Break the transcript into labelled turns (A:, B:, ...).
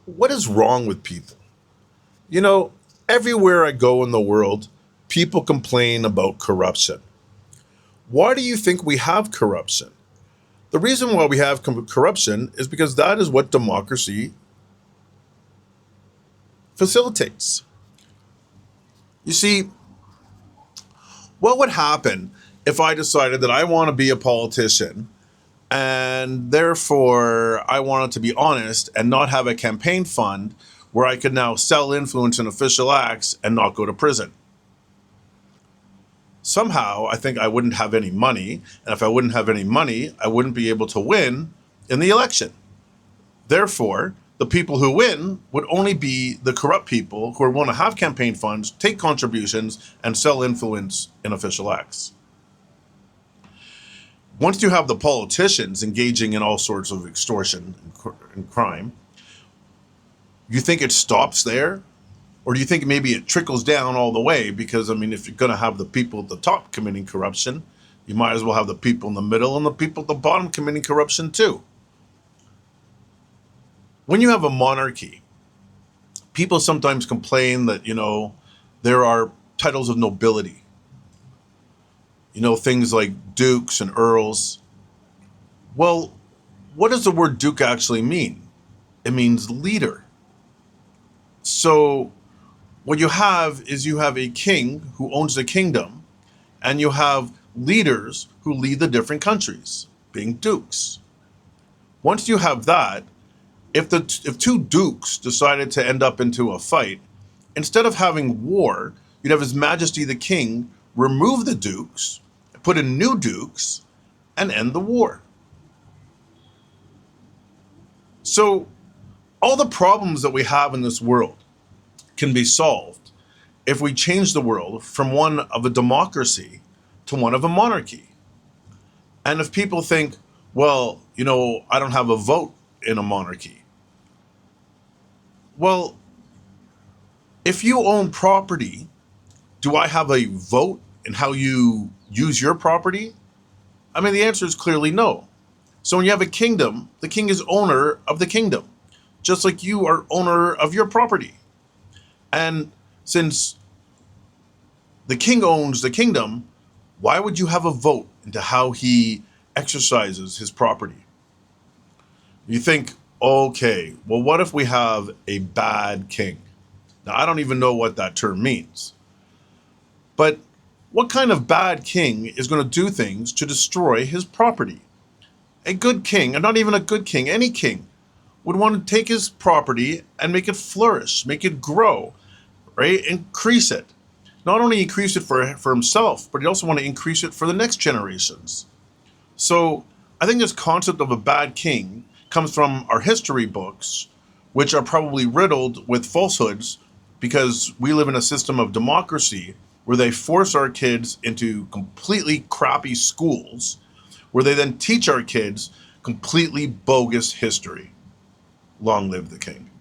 A: What is wrong with people? You know, everywhere I go in the world, people complain about corruption. Why do you think we have corruption? The reason why we have corruption is because that is what democracy facilitates. You see, what would happen if I decided that I want to be a politician and therefore I wanted to be honest and not have a campaign fund where I could now sell influence in official acts and not go to prison? Somehow, I think I wouldn't have any money. And if I wouldn't have any money, I wouldn't be able to win in the election. Therefore, the people who win would only be the corrupt people who want to have campaign funds, take contributions, and sell influence in official acts. Once you have the politicians engaging in all sorts of extortion and crime, you think it stops there? Or do you think maybe it trickles down all the way? Because, I mean, if you're going to have the people at the top committing corruption, you might as well have the people in the middle and the people at the bottom committing corruption too. When you have a monarchy, people sometimes complain that, there are titles of nobility. Things like dukes and earls. Well, what does the word duke actually mean? It means leader. So what you have is you have a king who owns the kingdom, and you have leaders who lead the different countries, being dukes. Once you have that, if two dukes decided to end up into a fight, instead of having war, you'd have His Majesty the King remove the dukes, put in new dukes, and end the war. So all the problems that we have in this world can be solved if we change the world from one of a democracy to one of a monarchy. And if people think, well, I don't have a vote in a monarchy. Well, if you own property, do I have a vote in how you use your property? I mean, the answer is clearly no. So when you have a kingdom, the king is owner of the kingdom, just like you are owner of your property. And since the king owns the kingdom, why would you have a vote into how he exercises his property? You think, okay, well, what if we have a bad king? Now, I don't even know what that term means. But what kind of bad king is going to do things to destroy his property? A good king, and not even a good king, any king, would want to take his property and make it flourish, make it grow, right? Increase it. Not only increase it for himself, but he also want to increase it for the next generations. So I think this concept of a bad king comes from our history books, which are probably riddled with falsehoods because we live in a system of democracy where they force our kids into completely crappy schools, where they then teach our kids completely bogus history. Long live the king.